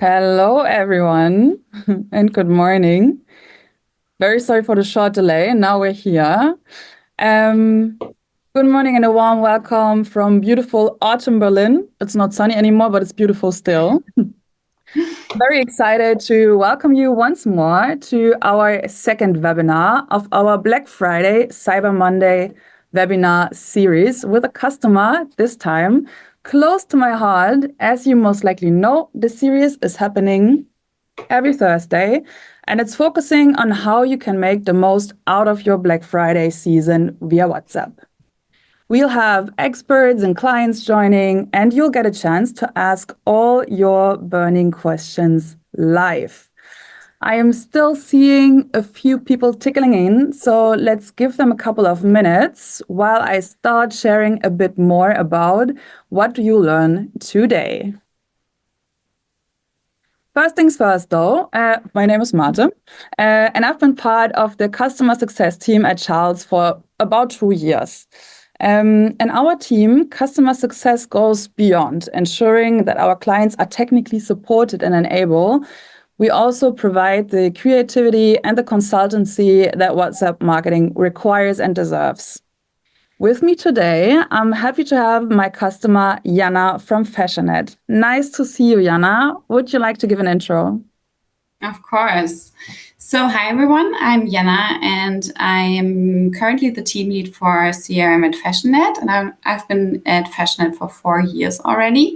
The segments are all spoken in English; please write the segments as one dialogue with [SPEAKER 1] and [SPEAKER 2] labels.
[SPEAKER 1] Hello, everyone, and good morning. Very sorry for the short delay. Now we're here. Um, Good morning and a warm welcome from beautiful autumn Berlin. It's not sunny anymore, but it's beautiful still. Very excited to welcome you once more to our second webinar of our Black Friday, Cyber Monday webinar series with a customer this time close to my heart. As you most likely know, the series is happening every Thursday, and it's focusing on how you can make the most out of your Black Friday season via WhatsApp. We'll have experts and clients joining, and you'll get a chance to ask all your burning questions live. I am still seeing a few people tickling in, so let's give them a couple of minutes while I start sharing a bit more about what you learn today. First things first, though, my name is Marte, and I've been part of the customer success team at Charles for about 2 years. And our team, customer success, goes beyond ensuring that our clients are technically supported and enabled. We also provide the creativity and the consultancy that WhatsApp marketing requires and deserves. With me today, I'm happy to have my customer, Janna from Fashionette. Nice to see you, Janna. Would you like to give an intro?
[SPEAKER 2] Of course. So hi everyone, I'm Janna and I am currently the team lead for CRM at Fashionette, and I've been at Fashionette for 4 years already.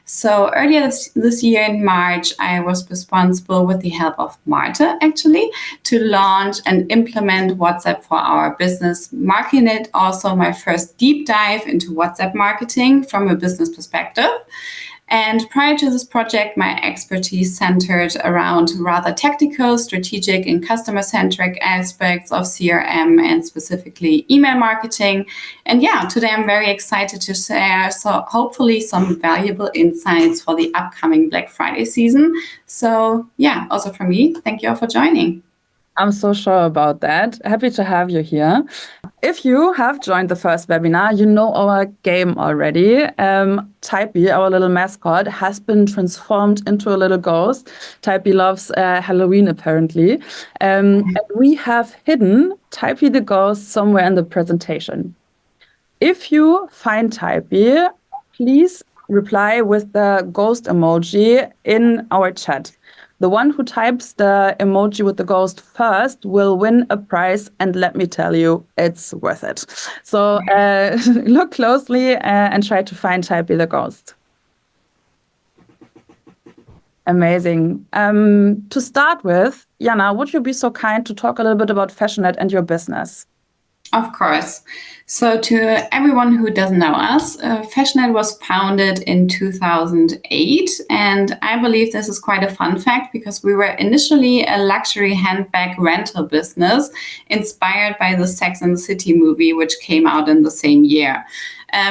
[SPEAKER 2] So earlier this year in March, I was responsible with the help of Marte actually to launch and implement WhatsApp for our business, marking it also my first deep dive into WhatsApp marketing from a business perspective. And prior to this project, my expertise centered around rather technical, strategic, and customer-centric aspects of CRM and specifically email marketing. And yeah, today I'm very excited to share hopefully some valuable insights for the upcoming Black Friday season. So yeah, also from me, thank you all for joining.
[SPEAKER 1] I'm so sure about that. Happy to have you here. If you have joined the first webinar, you know our game already. Typey, our little mascot, has been transformed into a little ghost. Typey loves Halloween, apparently. And we have hidden Typey the ghost somewhere in the presentation. If you find Typey, please reply with the ghost emoji in our chat. The one who types the emoji with the ghost first will win a prize, and let me tell you, it's worth it. So look closely and try to find Typey the ghost. Amazing. To start with, Janna, would you be so kind to talk a little bit about Fashionette and your business?
[SPEAKER 2] Of course. So to everyone who doesn't know us, Fashionette was founded in 2008. And I believe this is quite a fun fact because we were initially a luxury handbag rental business inspired by the Sex and the City movie, which came out in the same year.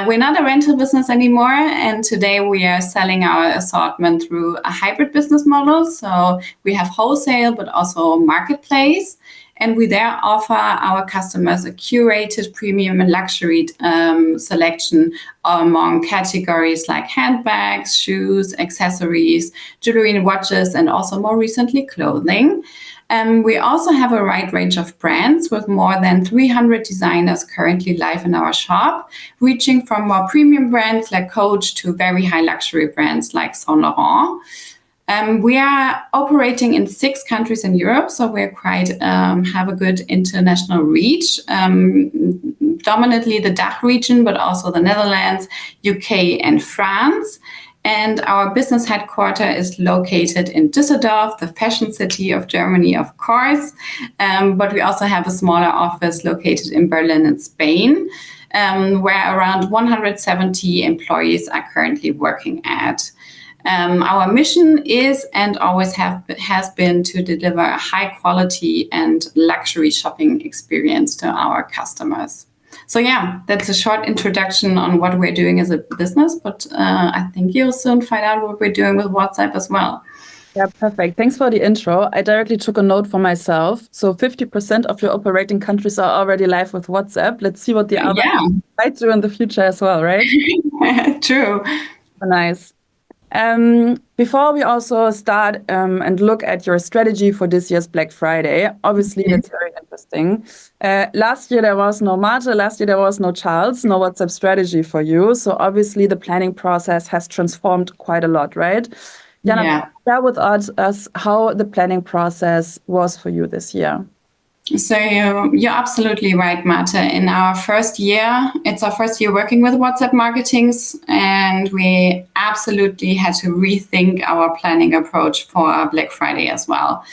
[SPEAKER 2] We're not a rental business anymore, and today we are selling our assortment through a hybrid business model. So we have wholesale, but also marketplace. And we there offer our customers a curated premium and luxury selection among categories like handbags, shoes, accessories, jewelry and watches, and also more recently clothing. We also have a wide range of brands with more than 300 designers currently live in our shop, reaching from more premium brands like Coach to very high luxury brands like Saint Laurent. We are operating in 6 countries in Europe, so we're quite have a good international reach, dominantly the DACH region, but also the Netherlands, UK, and France. And our business headquarters is located in Düsseldorf, the fashion city of Germany, of course. But we also have a smaller office located in Berlin and Spain, where around 170 employees are currently working at. Our mission is and always has been to deliver a high quality and luxury shopping experience to our customers. So yeah, that's a short introduction on what we're doing as a business, but I think you'll soon find out what we're doing with WhatsApp as well.
[SPEAKER 1] Yeah, perfect. Thanks for the intro. I directly took a note for myself. So 50% of your operating countries are already live with WhatsApp. Let's see what the others might do in the future as well, right?
[SPEAKER 2] True.
[SPEAKER 1] Nice. Before we also start and look at your strategy for this year's Black Friday, obviously that's very interesting. Last year there was no Marte, last year there was no Charles, no WhatsApp strategy for you. So obviously the planning process has transformed quite a lot, right? Janna, share with us how the planning process was for you this year.
[SPEAKER 2] So you're absolutely right, Mate. In our first year, it's our first year working with WhatsApp marketings, and we absolutely had to rethink our planning approach for our Black Friday as well.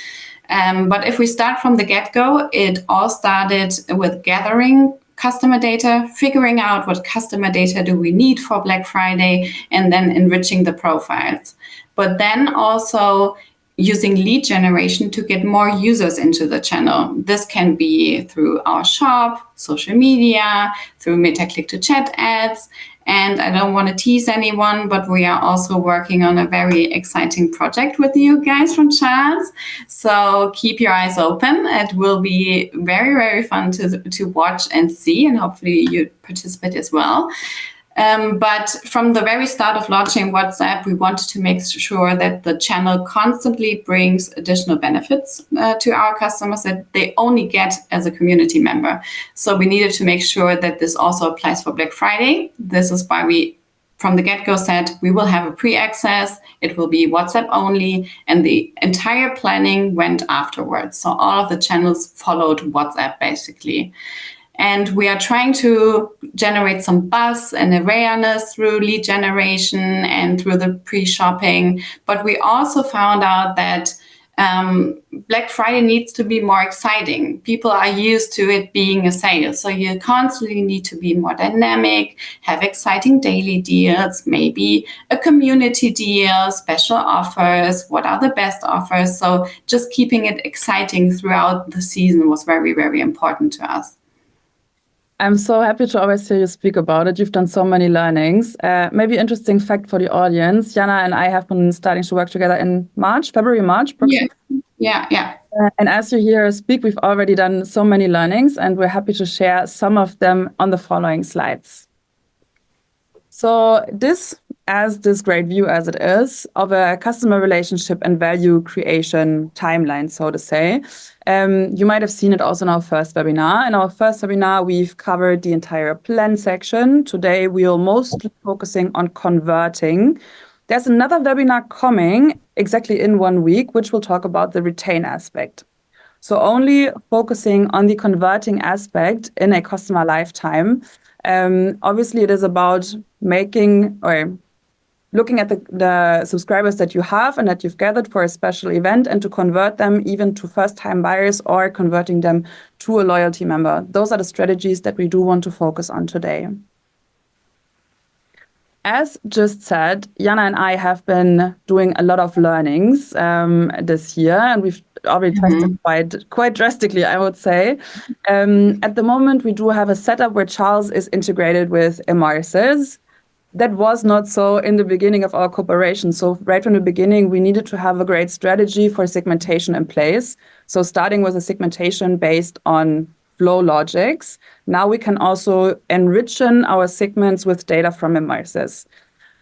[SPEAKER 2] But if we start from the get-go, it all started with gathering customer data, figuring out what customer data do we need for Black Friday, and then enriching the profiles. But then also using lead generation to get more users into the channel. This can be through our shop, social media, through Meta click-to-chat ads. And I don't want to tease anyone, but we are also working on a very exciting project with you guys from Charles. So keep your eyes open. It will be very, very fun to watch and see, and hopefully you participate as well. But from the very start of launching WhatsApp, we wanted to make sure that the channel constantly brings additional benefits to our customers that they only get as a community member. So we needed to make sure that this also applies for Black Friday. This is why we, from the get-go, said we will have a pre-access, it will be WhatsApp only, and the entire planning went afterwards. So all of the channels followed WhatsApp basically. And we are trying to generate some buzz and awareness through lead generation and through the pre-shopping. But we also found out that Black Friday needs to be more exciting. People are used to it being a sale. So you constantly need to be more dynamic, have exciting daily deals, maybe a community deal, special offers, what are the best offers. So just keeping it exciting throughout the season was very, very important to us.
[SPEAKER 1] I'm so happy to always hear you speak about it. You've done so many learnings. Maybe interesting fact for the audience. Janna and I have been starting to work together in February, March.
[SPEAKER 2] Yeah.
[SPEAKER 1] And as you hear us speak, we've already done so many learnings, and we're happy to share some of them on the following slides. So this great view as it is of a customer relationship and value creation timeline, so to say. You might have seen it also in our first webinar. In our first webinar, we've covered the entire plan section. Today, we are mostly focusing on converting. There's another webinar coming exactly in 1 week, which will talk about the retain aspect. So only focusing on the converting aspect in a customer lifetime. Obviously, it is about looking at the subscribers that you have and that you've gathered for a special event, and to convert them even to first-time buyers or converting them to a loyalty member. Those are the strategies that we do want to focus on today. As just said, Janna and I have been doing a lot of learnings this year, and we've already tested quite drastically, I would say. At the moment, we do have a setup where Charles is integrated with Immerses. That was not so in the beginning of our cooperation. So right from the beginning, we needed to have a great strategy for segmentation in place. So starting with a segmentation based on flow logics, now we can also enrich our segments with data from Immerses.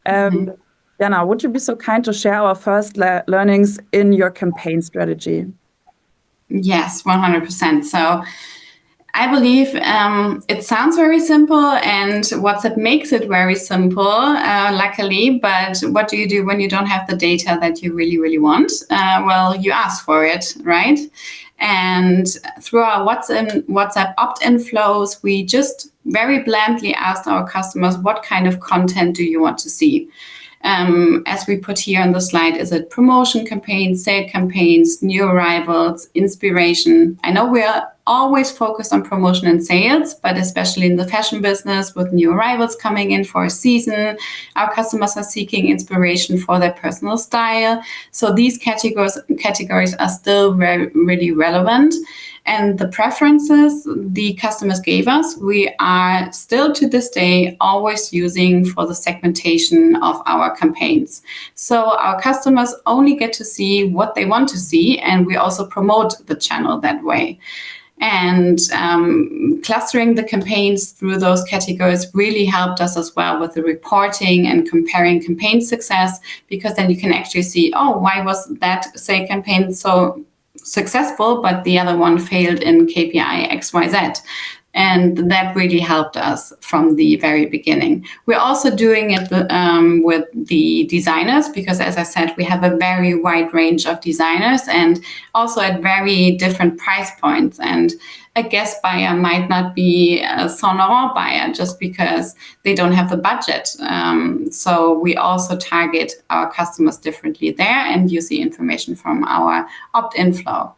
[SPEAKER 1] Janna, would you be so kind to share our first learnings in your campaign strategy?
[SPEAKER 2] Yes, 100%. So I believe it sounds very simple, and WhatsApp makes it very simple, luckily. But what do you do when you don't have the data that you really, really want? Well, you ask for it, right? And through our WhatsApp opt-in flows, we just very blandly asked our customers, what kind of content do you want to see? As we put here on the slide, is it promotion campaigns, sale campaigns, new arrivals, inspiration? I know we are always focused on promotion and sales, but especially in the fashion business with new arrivals coming in for a season, our customers are seeking inspiration for their personal style. So these categories are still really relevant. And the preferences the customers gave us, we are still to this day always using for the segmentation of our campaigns. So our customers only get to see what they want to see, and we also promote the channel that way. And clustering the campaigns through those categories really helped us as well with the reporting and comparing campaign success, because then you can actually see, oh, why was that, say, campaign so successful, but the other one failed in KPI XYZ. And that really helped us from the very beginning. We're also doing it with the designers, because, as I said, we have a very wide range of designers and also at very different price points. And a guest buyer might not be a Saint Laurent buyer just because they don't have the budget. So we also target our customers differently there and use the information from our opt-in flow.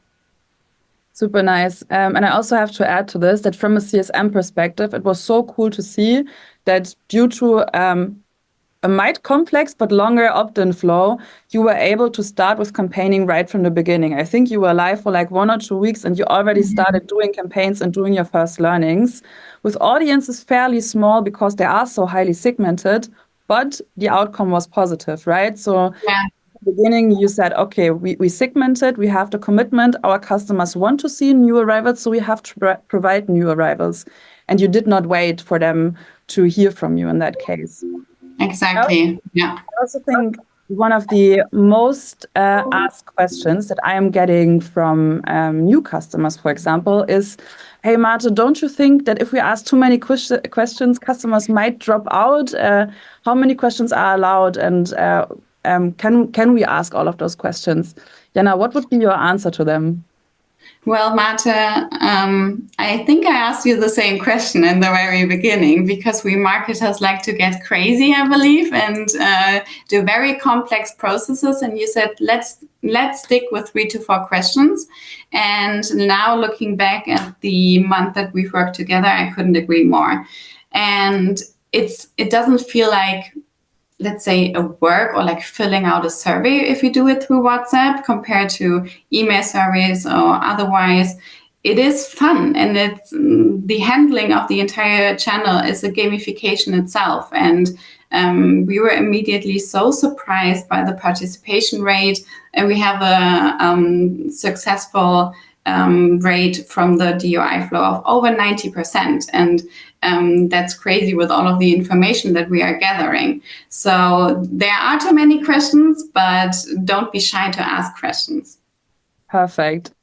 [SPEAKER 1] Super nice. And I also have to add to this that from a CSM perspective, it was so cool to see that due to a might complex but longer opt-in flow, you were able to start with campaigning right from the beginning. I think you were live for like 1 or 2 weeks and you already started doing campaigns and doing your first learnings. With audiences fairly small because they are so highly segmented, but the outcome was positive, right? So
[SPEAKER 2] yeah.
[SPEAKER 1] Beginning, you said, okay, we segmented, we have the commitment, our customers want to see new arrivals, so we have to provide new arrivals. And you did not wait for them to hear from you in that case.
[SPEAKER 2] Exactly. Yeah.
[SPEAKER 1] I also think one of the most asked questions that I am getting from new customers, for example, is, hey, Marte, don't you think that if we ask too many questions, customers might drop out? How many questions are allowed? And can we ask all of those questions? Janna, what would be your answer to them?
[SPEAKER 2] Well, Marte, I think I asked you the same question in the very beginning, because we marketers like to get crazy, I believe, and do very complex processes. And you said, let's stick with 3 to 4 questions. And now looking back at the month that we've worked together, I couldn't agree more. And it doesn't feel like, let's say, a work or like filling out a survey if you do it through WhatsApp compared to email surveys or otherwise. It is fun, and it's the handling of the entire channel is a gamification itself. And we were immediately so surprised by the participation rate, and we have a successful rate from the DOI flow of over 90%. And that's crazy with all of the information that we are gathering. So there are too many questions, but don't be shy to ask questions.
[SPEAKER 1] Perfect.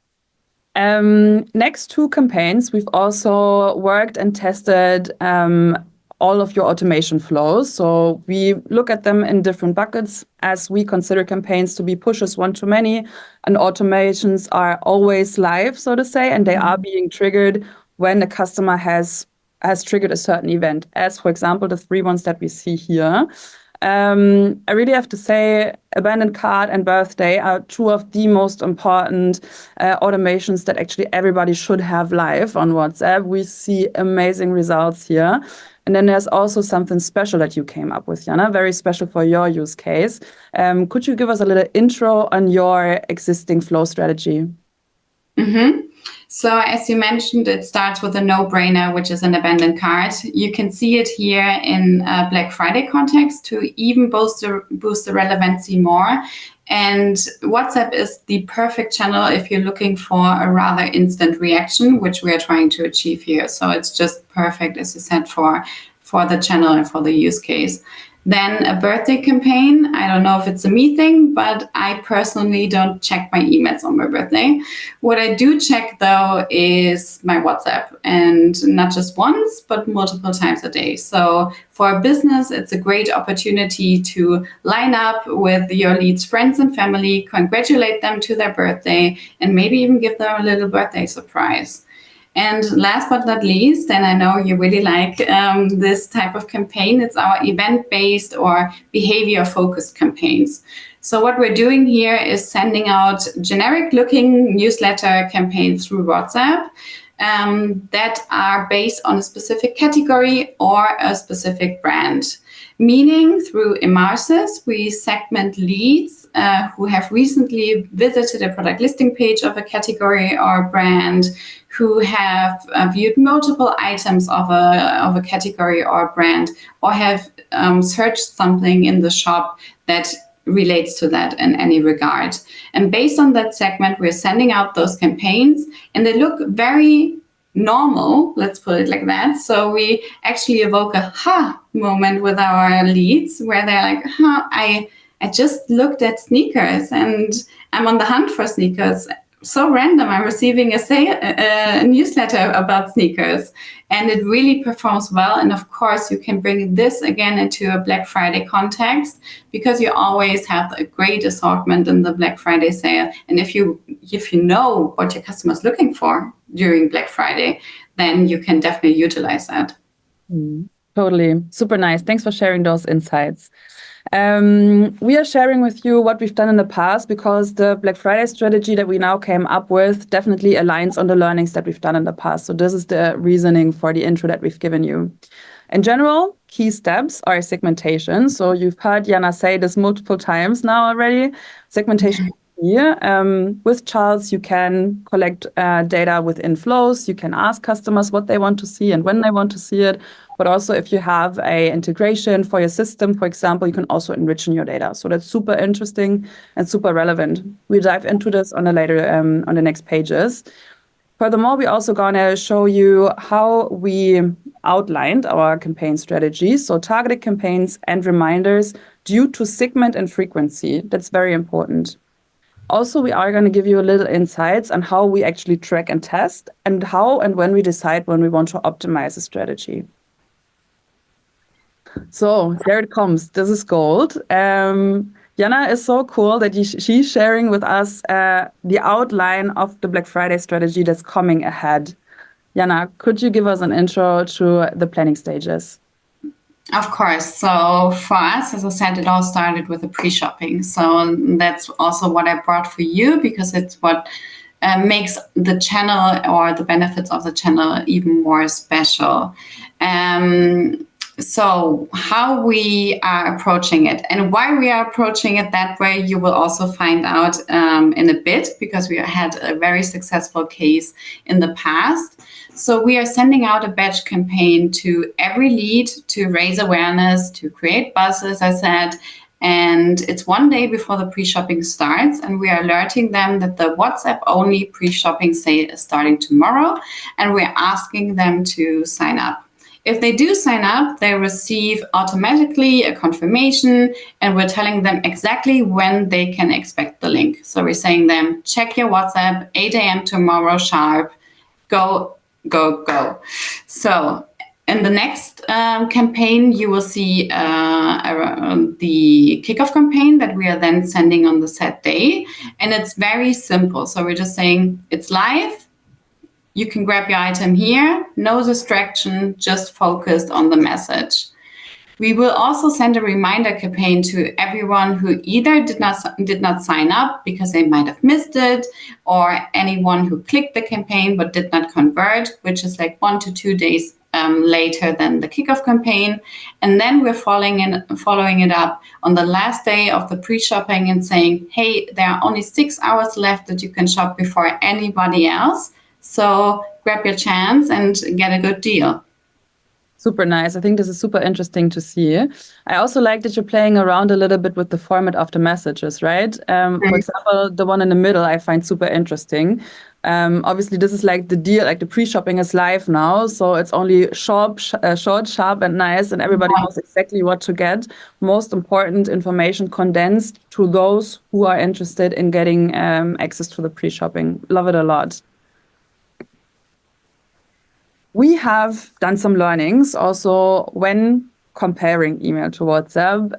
[SPEAKER 1] Next 2 campaigns, we've also worked and tested all of your automation flows. So we look at them in different buckets, as we consider campaigns to be pushes one to many, and automations are always live, so to say, and they are being triggered when the customer has triggered a certain event, as for example, the 3 ones that we see here. I really have to say, abandoned cart and birthday are 2 of the most important automations that actually everybody should have live on WhatsApp. We see amazing results here. And then there's also something special that you came up with, Janna, very special for your use case. Could you give us a little intro on your existing flow strategy?
[SPEAKER 2] So as you mentioned, it starts with a no-brainer, which is an abandoned cart. You can see it here in a Black Friday context to even boost the relevancy more. And WhatsApp is the perfect channel if you're looking for a rather instant reaction, which we are trying to achieve here. So it's just perfect, as you said, for the channel and for the use case. Then a birthday campaign. I don't know if it's a me thing, but I personally don't check my emails on my birthday. What I do check, though, is my WhatsApp, and not just once, but multiple times a day. So for a business, it's a great opportunity to line up with your leads' friends and family, congratulate them to their birthday, and maybe even give them a little birthday surprise. And last but not least, and I know you really like this type of campaign, it's our event-based or behavior-focused campaigns. So what we're doing here is sending out generic-looking newsletter campaigns through WhatsApp that are based on a specific category or a specific brand. Meaning, through Emarsis, we segment leads who have recently visited a product listing page of a category or brand, who have viewed multiple items of a category or brand, or have searched something in the shop that relates to that in any regard. And based on that segment, we're sending out those campaigns, and they look very normal, let's put it like that. So we actually evoke a moment with our leads where they're like, I just looked at sneakers and I'm on the hunt for sneakers. So random, I'm receiving a newsletter about sneakers, and it really performs well. And of course, you can bring this again into a Black Friday context, because you always have a great assortment in the Black Friday sale. And if you know what your customer is looking for during Black Friday, then you can definitely utilize that.
[SPEAKER 1] Totally. Super nice. Thanks for sharing those insights. We are sharing with you what we've done in the past, because the Black Friday strategy that we now came up with definitely aligns on the learnings that we've done in the past. So this is the reasoning for the intro that we've given you. In general, key steps are segmentation. So you've heard Janna say this multiple times now already. Segmentation. Here. With Charles, you can collect data within flows. You can ask customers what they want to see and when they want to see it. But also, if you have a integration for your system, for example, you can also enrich in your data. So that's super interesting and super relevant. We'll dive into this on the next pages. Furthermore, we're also going to show you how we outlined our campaign strategies. So targeted campaigns and reminders due to segment and frequency. That's very important. Also, we are going to give you a little insights on how we actually track and test, and how and when we decide when we want to optimize a strategy. So there it comes. This is gold. Janna is so cool that she's sharing with us the outline of the Black Friday strategy that's coming ahead. Janna, could you give us an intro to the planning stages?
[SPEAKER 2] Of course. So for us, as I said, it all started with the pre-shopping. So that's also what I brought for you, because it's what makes the channel, or the benefits of the channel, even more special. So how we are approaching it and why we are approaching it that way, you will also find out in a bit, because we had a very successful case in the past. So we are sending out a batch campaign to every lead to raise awareness, to create buzz, as I said. And it's one day before the pre-shopping starts, and we are alerting them that the WhatsApp-only pre-shopping sale is starting tomorrow, and we're asking them to sign up. If they do sign up, they receive automatically a confirmation, and we're telling them exactly when they can expect the link. So we're saying them, check your WhatsApp, 8 a.m. tomorrow sharp, go, go, go. So in the next campaign, you will see the kickoff campaign that we are then sending on the set day. And it's very simple. So we're just saying it's live. You can grab your item here, no distraction, just focused on the message. We will also send a reminder campaign to everyone who either did not sign up because they might have missed it, or anyone who clicked the campaign but did not convert, which is like 1 to 2 days later than the kickoff campaign. And then we're following it up on the last day of the pre-shopping and saying, hey, there are only 6 hours left that you can shop before anybody else. So grab your chance and get a good deal.
[SPEAKER 1] Super nice. I think this is super interesting to see. I also like that you're playing around a little bit with the format of the messages, right? For example, the one in the middle I find super interesting. Obviously, this is like the deal, like the pre-shopping is live now. So it's only short, sharp, and nice, and everybody knows exactly what to get. Most important information condensed to those who are interested in getting access to the pre-shopping. Love it a lot. We have done some learnings also when comparing email to WhatsApp.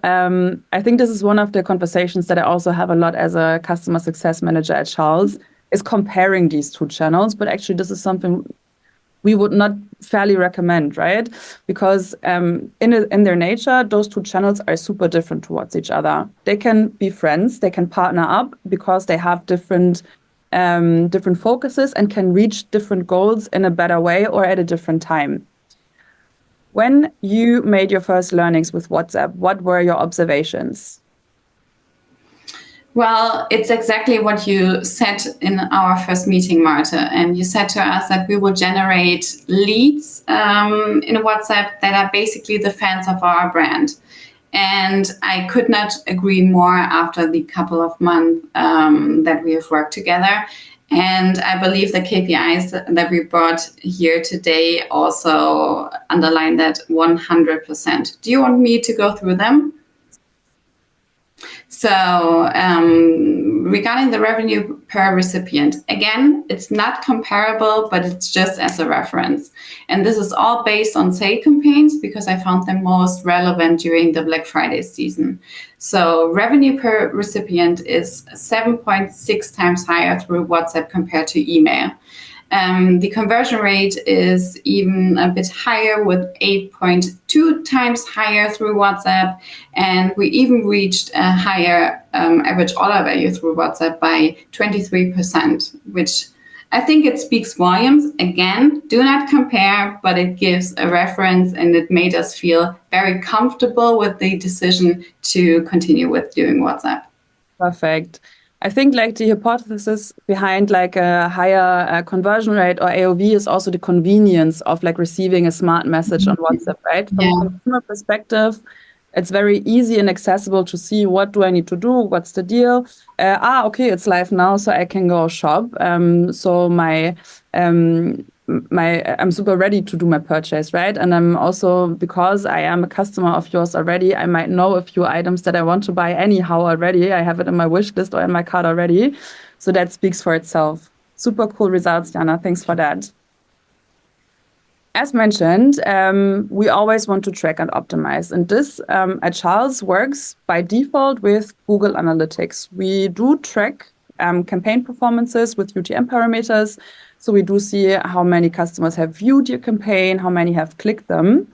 [SPEAKER 1] I think this is one of the conversations that I also have a lot as a customer success manager at Charles, is comparing these two channels. But actually, this is something we would not fairly recommend, right? Because in their nature, those two channels are super different towards each other. They can be friends, they can partner up because they have different focuses and can reach different goals in a better way or at a different time. When you made your first learnings with WhatsApp, what were your observations?
[SPEAKER 2] Well, it's exactly what you said in our first meeting, Marta. And you said to us that we will generate leads in WhatsApp that are basically the fans of our brand. And I could not agree more after the couple of months that we have worked together. And I believe the KPIs that we brought here today also underline that 100%. Do you want me to go through them? So regarding the revenue per recipient, again, it's not comparable, but it's just as a reference. And this is all based on sale campaigns because I found them most relevant during the Black Friday season. So revenue per recipient is 7.6 times higher through WhatsApp compared to email. The conversion rate is even a bit higher with 8.2 times higher through WhatsApp. And we even reached a higher average order value through WhatsApp by 23%, which I think it speaks volumes. Again, do not compare, but it gives a reference and it made us feel very comfortable with the decision to continue with doing WhatsApp.
[SPEAKER 1] Perfect. I think like the hypothesis behind like a higher conversion rate or AOV is also the convenience of like receiving a smart message on WhatsApp, right? From a consumer perspective, it's very easy and accessible to see what do I need to do, what's the deal. Okay, it's live now, so I can go shop. So I'm super ready to do my purchase, right? And I'm also, because I am a customer of yours already, I might know a few items that I want to buy anyhow already. I have it in my wish list or in my cart already. So that speaks for itself. Super cool results, Janna. Thanks for that. As mentioned, we always want to track and optimize. And this at Charles works by default with Google Analytics. We do track campaign performances with UTM parameters. So we do see how many customers have viewed your campaign, how many have clicked them.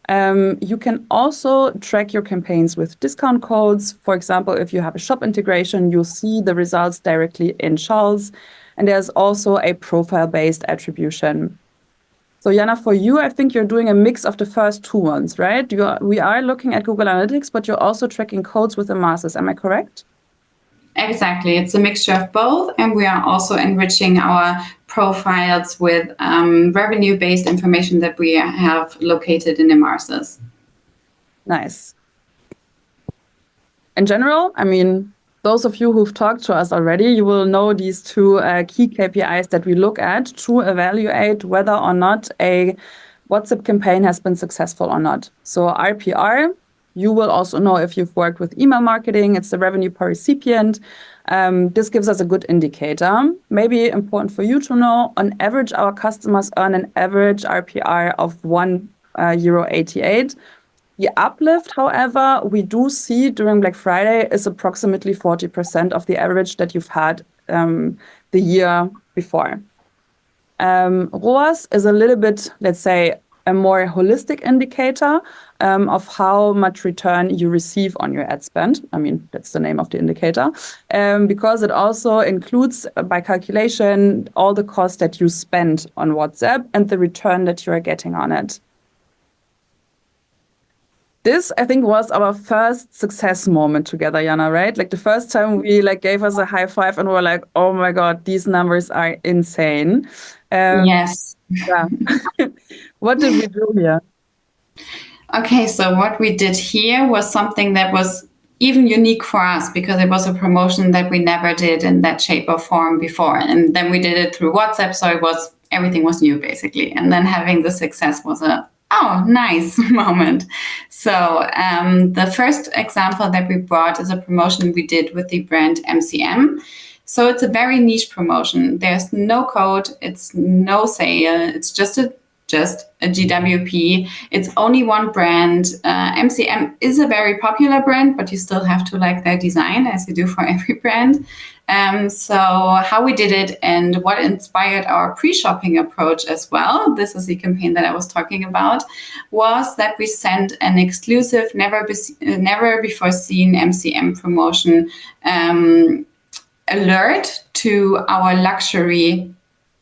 [SPEAKER 1] You can also track your campaigns with discount codes. For example, if you have a shop integration, you'll see the results directly in Charles. And there's also a profile-based attribution. So Janna, for you, I think you're doing a mix of the first two ones, right? We are looking at Google Analytics, but you're also tracking codes with the masses. Am I correct?
[SPEAKER 2] Exactly. It's a mixture of both. And we are also enriching our profiles with revenue-based information that we have located in the masses.
[SPEAKER 1] Nice. In general, I mean, those of you who've talked to us already, you will know these two key KPIs that we look at to evaluate whether or not a WhatsApp campaign has been successful or not. So RPR, you will also know if you've worked with email marketing, it's the revenue per recipient. This gives us a good indicator. Maybe important for you to know, on average, our customers earn an average RPR of €1.88. The uplift, however, we do see during Black Friday is approximately 40% of the average that you've had the year before. ROAS is a little bit, let's say, a more holistic indicator of how much return you receive on your ad spend. I mean, that's the name of the indicator, because it also includes, by calculation, all the costs that you spend on WhatsApp and the return that you are getting on it. This, I think, was our first success moment together, Janna, right? Like the first time we gave us a high five and we were like, oh my God, these numbers are insane.
[SPEAKER 2] Yes.
[SPEAKER 1] Yeah. What did we do here?
[SPEAKER 2] Okay, so what we did here was something that was even unique for us because it was a promotion that we never did in that shape or form before. And then we did it through WhatsApp, so everything was new basically. And then having the success was oh, nice moment. So the first example that we brought is a promotion we did with the brand MCM. So it's a very niche promotion. There's no code, it's no sale, it's just a GWP. It's only one brand. MCM is a very popular brand, but you still have to like their design as you do for every brand. So how we did it and what inspired our pre-shopping approach as well, this is the campaign that I was talking about, was that we sent an exclusive, never before seen MCM promotion alert to our luxury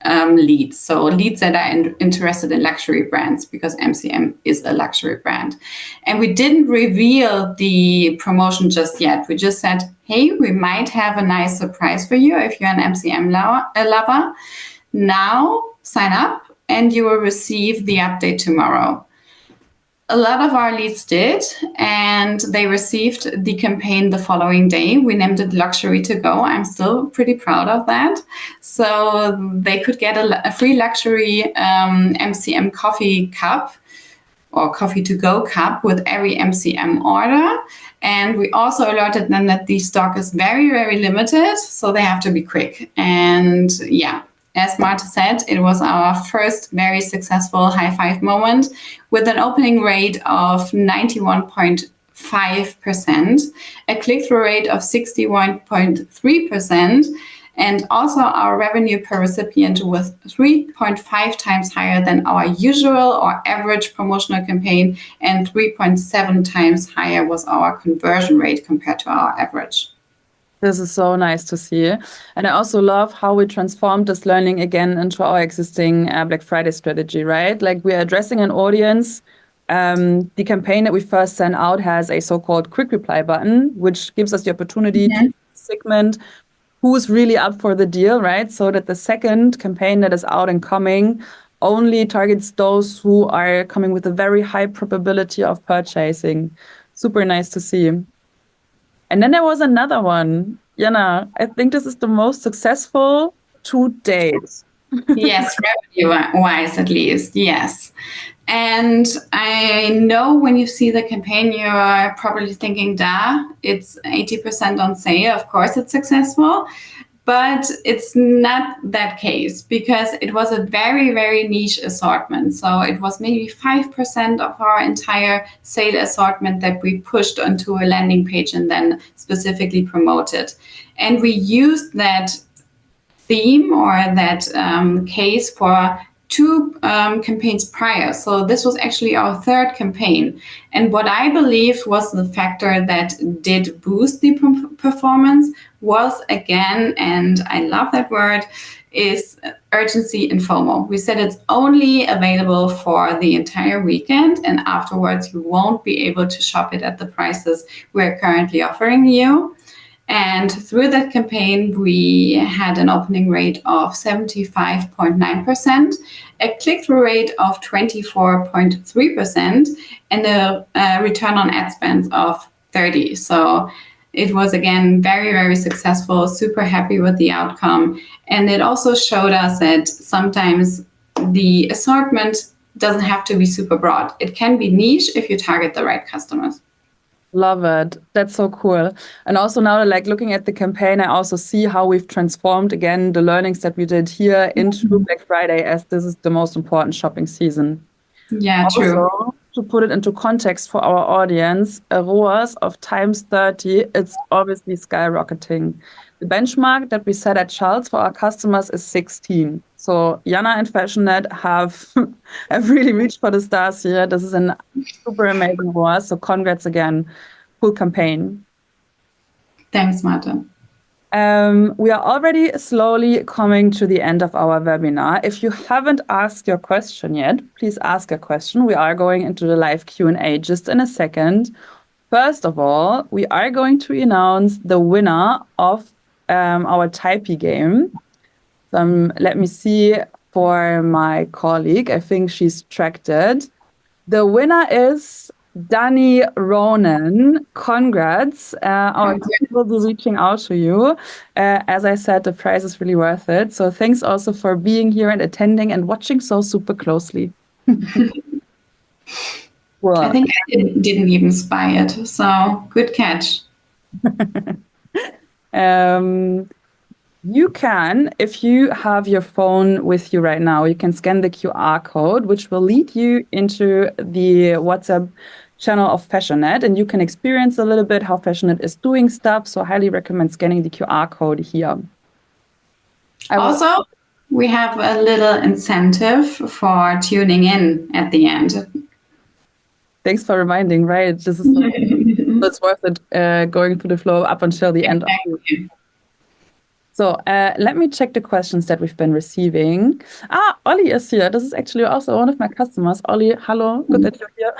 [SPEAKER 2] leads. So leads that are interested in luxury brands, because MCM is a luxury brand. And we didn't reveal the promotion just yet. We just said, hey, we might have a nice surprise for you if you're an MCM lover. Now sign up and you will receive the update tomorrow. A lot of our leads did, and they received the campaign the following day. We named it Luxury to Go. I'm still pretty proud of that. So they could get a free luxury MCM coffee cup or coffee to go cup with every MCM order. And we also alerted them that the stock is very, very limited, so they have to be quick. And yeah, as Marta said, it was our first very successful high five moment with an opening rate of 91.5%, a click-through rate of 61.3%, and also our revenue per recipient was 3.5 times higher than our usual or average promotional campaign, and 3.7 times higher was our conversion rate compared to our average.
[SPEAKER 1] This is so nice to see. And I also love how we transformed this learning again into our existing Black Friday strategy, right? Like we are addressing an audience. The campaign that we first sent out has a so-called quick reply button, which gives us the opportunity to segment who's really up for the deal, right? So that the second campaign that is out and coming only targets those who are coming with a very high probability of purchasing. Super nice to see. And then there was another one. Janna, I think this is the most successful to date.
[SPEAKER 2] Yes, revenue-wise at least, yes. And I know when you see the campaign, you're probably thinking, duh, it's 80% on sale. Of course, it's successful. But it's not that case because it was a very, very niche assortment. So it was maybe 5% of our entire sale assortment that we pushed onto a landing page and then specifically promoted. And we used that theme or that case for two campaigns prior. So this was actually our third campaign. And what I believe was the factor that did boost the performance was, again, and I love that word, is urgency and FOMO. We said it's only available for the entire weekend, and afterwards you won't be able to shop it at the prices we're currently offering you. And through that campaign, we had an opening rate of 75.9%, a click-through rate of 24.3%, and a return on ad spend of 30%. So it was, again, very, very successful, super happy with the outcome. And it also showed us that sometimes the assortment doesn't have to be super broad. It can be niche if you target the right customers.
[SPEAKER 1] Love it. That's so cool. And also now, like looking at the campaign, I also see how we've transformed again the learnings that we did here into Black Friday, as this is the most important shopping season.
[SPEAKER 2] Yeah, true.
[SPEAKER 1] Also, to put it into context for our audience, a ROAS of times 30, it's obviously skyrocketing. The benchmark that we set at Charles for our customers is 16. So Janna and Fashionette have really reached for the stars here. This is a super amazing ROAS. So congrats again. Cool campaign.
[SPEAKER 2] Thanks, Marta.
[SPEAKER 1] We are already slowly coming to the end of our webinar. If you haven't asked your question yet, please ask a question. We are going into the live Q&A just in a second. First of all, we are going to announce the winner of our Typee game. Let me see for my colleague. I think she's tracked it. The winner is Dani Ronan. Congrats. Our team will be reaching out to you. As I said, the prize is really worth it. So thanks also for being here and attending and watching so super closely.
[SPEAKER 2] Well, I think I didn't even spy it. So good catch.
[SPEAKER 1] You can, if you have your phone with you right now, you can scan the QR code, which will lead you into the WhatsApp channel of Fashionette, and you can experience a little bit how Fashionette is doing stuff. So I highly recommend scanning the QR code here.
[SPEAKER 2] Also, we have a little incentive for tuning in at the end.
[SPEAKER 1] Thanks for reminding, right? This is it's worth it going through the flow up until the end of the So let me check the questions that we've been receiving. Ollie is here. This is actually also one of my customers. Ollie, hello. Good that you're here.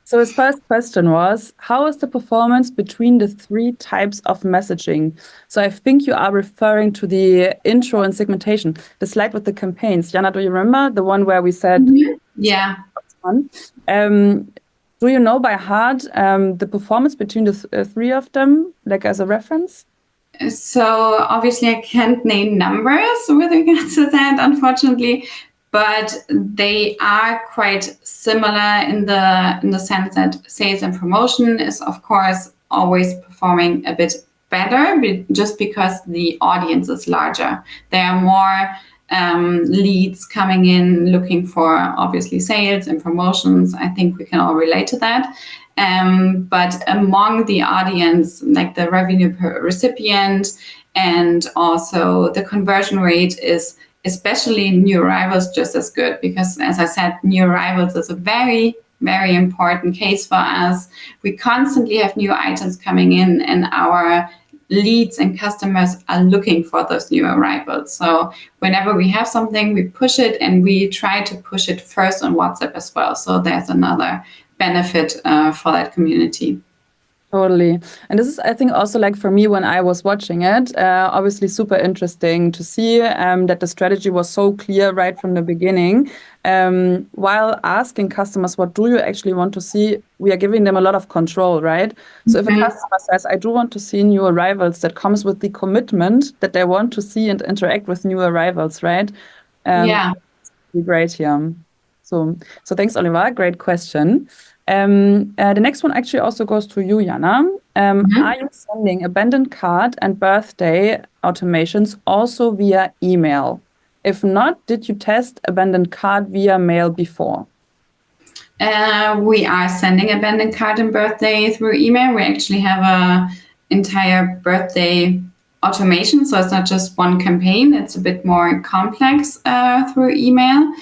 [SPEAKER 1] So his first question was, how is the performance between the three types of messaging? So I think you are referring to the intro and segmentation, the slide with the campaigns. Janna, do you remember the one where we said
[SPEAKER 2] yeah,
[SPEAKER 1] Do you know by heart the performance between the three of them, like as a reference?
[SPEAKER 2] So obviously I can't name numbers with regards to that, unfortunately, but they are quite similar in the sense that sales and promotion is of course always performing a bit better just because the audience is larger. There are more leads coming in looking for obviously sales and promotions. I think we can all relate to that. But among the audience, like the revenue per recipient and also the conversion rate is, especially in new arrivals, just as good because, as I said, new arrivals is a very, very important case for us. We constantly have new items coming in, and our leads and customers are looking for those new arrivals. So whenever we have something, we push it, and we try to push it first on WhatsApp as well. So there's another benefit for that community.
[SPEAKER 1] Totally. And this is, I think, also like for me when I was watching it, obviously super interesting to see that the strategy was so clear right from the beginning. While asking customers, what do you actually want to see? We are giving them a lot of control, right? So if a customer says, I do want to see new arrivals, that comes with the commitment that they want to see and interact with new arrivals, right?
[SPEAKER 2] Yeah.
[SPEAKER 1] Great here. So thanks, Oliver. Great question. The next one actually also goes to you, Janna. Are you sending abandoned cart and birthday automations also via email? If not, did you test abandoned cart via mail before?
[SPEAKER 2] We are sending abandoned cart and birthday through email. We actually have a entire birthday automation, so it's not just one campaign. It's a bit more complex through email.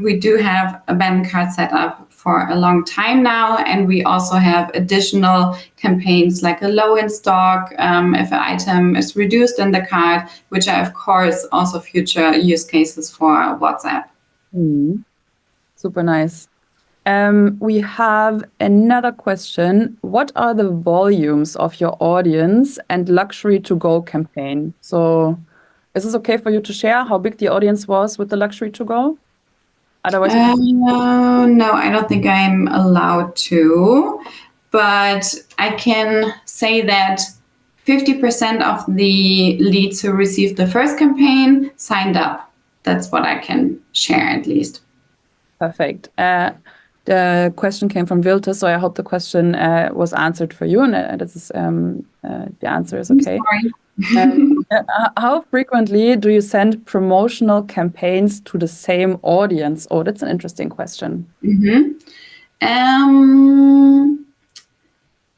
[SPEAKER 2] We do have abandoned cart set up for a long time now, and we also have additional campaigns like a low in stock if an item is reduced in the cart, which are of course also future use cases for WhatsApp.
[SPEAKER 1] Super nice. We have another question. What are the volumes of your audience and luxury to go campaign? So is it okay for you to share how big the audience was with the luxury to go? Otherwise,
[SPEAKER 2] no, I don't think I'm allowed to, but I can say that 50% of the leads who received the first campaign signed up. That's what I can share at least.
[SPEAKER 1] Perfect. The question came from Vilta, so I hope the question was answered for you, and this is the answer is okay. How frequently do you send promotional campaigns to the same audience? Oh, that's an interesting question.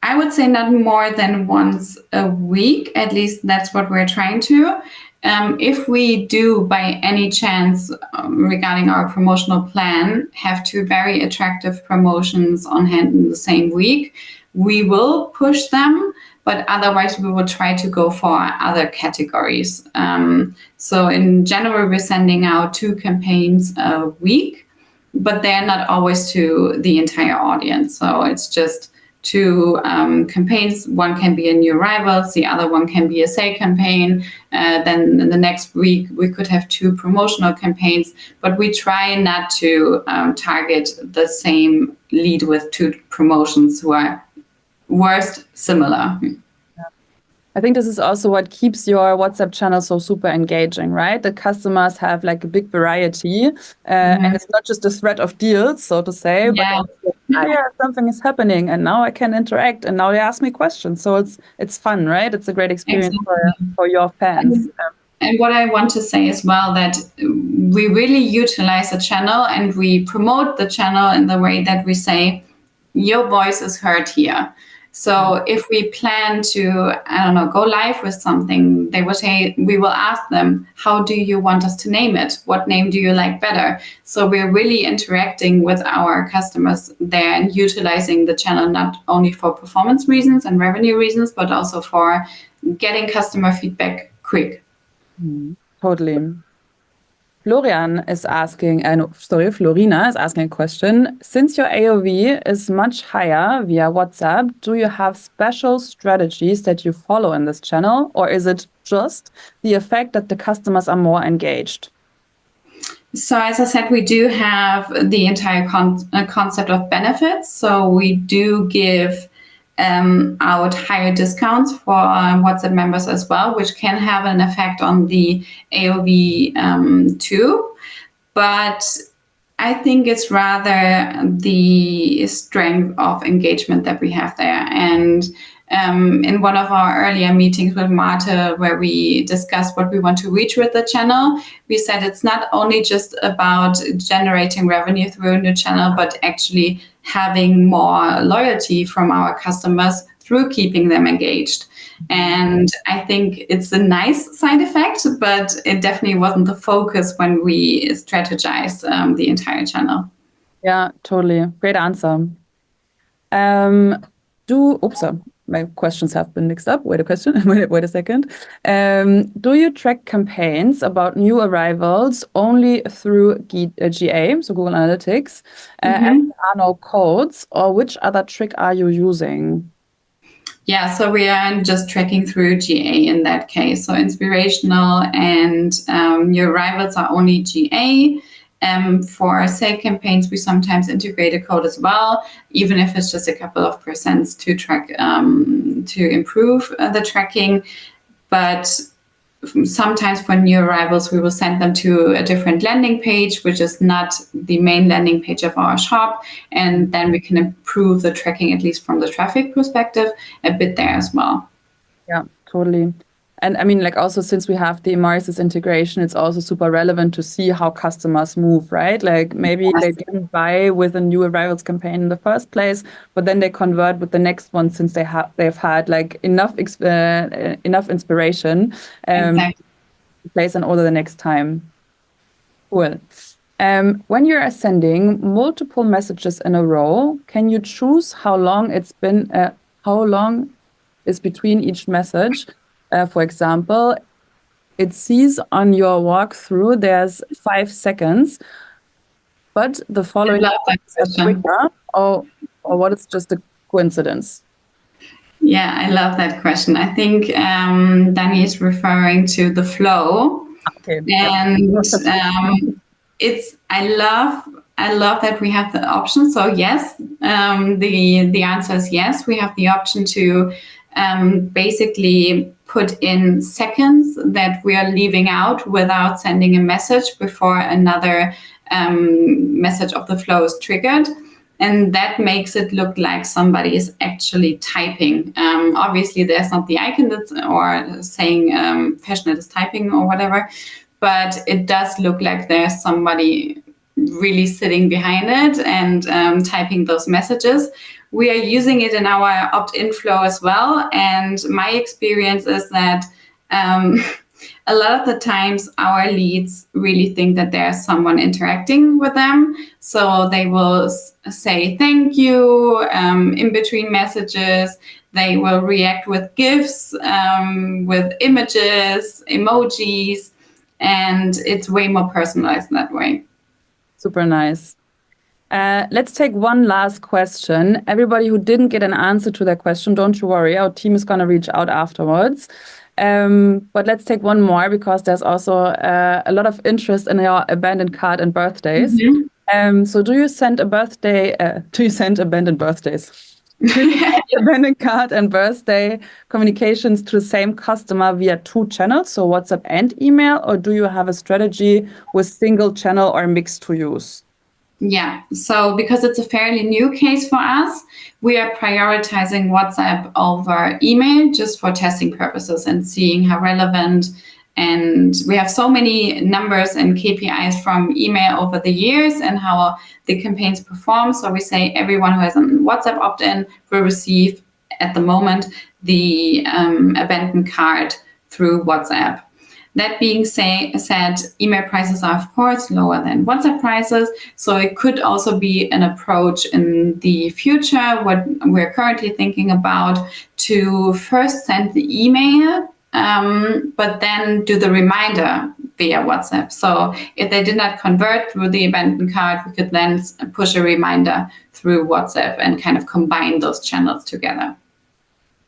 [SPEAKER 2] I would say not more than once a week. At least that's what we're trying to. If we do, by any chance, regarding our promotional plan, have two very attractive promotions on hand in the same week, we will push them, but otherwise we will try to go for other categories. So in general, we're sending out two campaigns a week, but they're not always to the entire audience. So it's just two campaigns. One can be a new arrivals, the other one can be a sale campaign. Then in the next week, we could have two promotional campaigns, but we try not to target the same lead with two promotions who are worst similar.
[SPEAKER 1] I think this is also what keeps your WhatsApp channel so super engaging, right? The customers have like a big variety, and it's not just a thread of deals, so to say, but something is happening, and now I can interact, and now they ask me questions. So it's fun, right? It's a great experience for your fans.
[SPEAKER 2] And what I want to say as well, that we really utilize the channel and we promote the channel in the way that we say, your voice is heard here. So if we plan to, I don't know, go live with something, they will say, we will ask them, how do you want us to name it? What name do you like better? So we're really interacting with our customers there and utilizing the channel not only for performance reasons and revenue reasons, but also for getting customer feedback quick.
[SPEAKER 1] Totally. Florina is asking a question. Since your AOV is much higher via WhatsApp, do you have special strategies that you follow in this channel, or is it just the effect that the customers are more engaged?
[SPEAKER 2] So as I said, we do have the entire concept of benefits. So we do give out higher discounts for WhatsApp members as well, which can have an effect on the AOV too. But I think it's rather the strength of engagement that we have there. And in one of our earlier meetings with Marta, where we discussed what we want to reach with the channel, we said it's not only just about generating revenue through a new channel, but actually having more loyalty from our customers through keeping them engaged. And I think it's a nice side effect, but it definitely wasn't the focus when we strategized the entire channel.
[SPEAKER 1] Yeah, totally. Great answer. My questions have been mixed up. Wait a question. Wait a second. Do you track campaigns about new arrivals only through GA, so Google Analytics, as there are no codes, or which other trick are you using?
[SPEAKER 2] Yeah, so we are just tracking through GA in that case. So inspirational and new arrivals are only GA. For sale campaigns, we sometimes integrate a code as well, even if it's just a couple of percents to track to improve the tracking. But sometimes for new arrivals, we will send them to a different landing page, which is not the main landing page of our shop. And then we can improve the tracking, at least from the traffic perspective, a bit there as well.
[SPEAKER 1] Yeah, totally. And I mean, like also since we have the Emarsys integration, it's also super relevant to see how customers move, right? Like maybe they didn't buy with a new arrivals campaign in the first place, but then they convert with the next one since they've had like enough inspiration
[SPEAKER 2] Exactly.
[SPEAKER 1] to place an order the next time. Cool. When you're sending multiple messages in a row, can you choose how long is between each message? For example, it says on your walkthrough there's 5 seconds, but the following is quicker, or what is just a coincidence?
[SPEAKER 2] Yeah, I love that question. I think Danny is referring to the flow.
[SPEAKER 1] Okay.
[SPEAKER 2] And I love that we have the option. So yes, the answer is yes. We have the option to basically put in seconds that we are leaving out without sending a message before another message of the flow is triggered. And that makes it look like somebody is actually typing. Obviously, there's not the icon that's or saying Fashionette is typing or whatever, but it does look like there's somebody really sitting behind it and typing those messages. We are using it in our opt-in flow as well. And my experience is that a lot of the times our leads really think that there's someone interacting with them. So they will say thank you in between messages. They will react with GIFs, with images, emojis, and it's way more personalized that way.
[SPEAKER 1] Super nice. Let's take one last question. Everybody who didn't get an answer to that question, don't you worry. Our team is going to reach out afterwards. But let's take one more because there's also a lot of interest in your abandoned cart and birthdays. So do you send abandoned birthdays? Abandoned cart and birthday communications to the same customer via 2 channels, so WhatsApp and email, or do you have a strategy with single channel or mixed to use?
[SPEAKER 2] Yeah, so because it's a fairly new case for us, we are prioritizing WhatsApp over email just for testing purposes and seeing how relevant. And we have so many numbers and KPIs from email over the years and how the campaigns perform. So we say everyone who has a WhatsApp opt-in will receive, at the moment, the abandoned cart through WhatsApp. That being said, email prices are, of course, lower than WhatsApp prices. So it could also be an approach in the future, what we're currently thinking about, to first send the email, but then do the reminder via WhatsApp. So if they did not convert through the abandoned cart, we could then push a reminder through WhatsApp and kind of combine those channels together.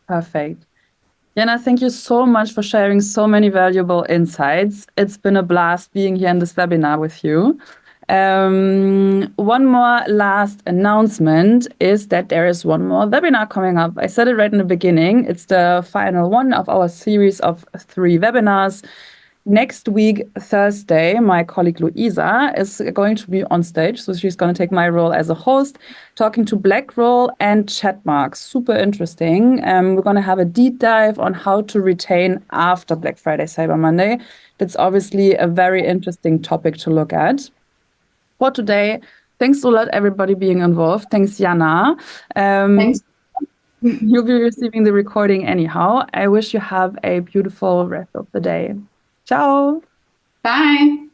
[SPEAKER 1] Perfect. Janna, thank you so much for sharing so many valuable insights. It's been a blast being here in this webinar with you. One more last announcement is that there is one more webinar coming up. I said it right in the beginning. It's the final one of our series of 3 webinars. Next week, Thursday, my colleague Luisa is going to be on stage. So she's going to take my role as a host, talking to Blackroll and Chatmark. Super interesting. We're going to have a deep dive on how to retain after Black Friday, Cyber Monday. That's obviously a very interesting topic to look at. For today, thanks a lot, everybody being involved. Thanks, Janna.
[SPEAKER 2] Thanks.
[SPEAKER 1] You'll be receiving the recording anyhow. I wish you have a beautiful rest of the day. Ciao.
[SPEAKER 2] Bye.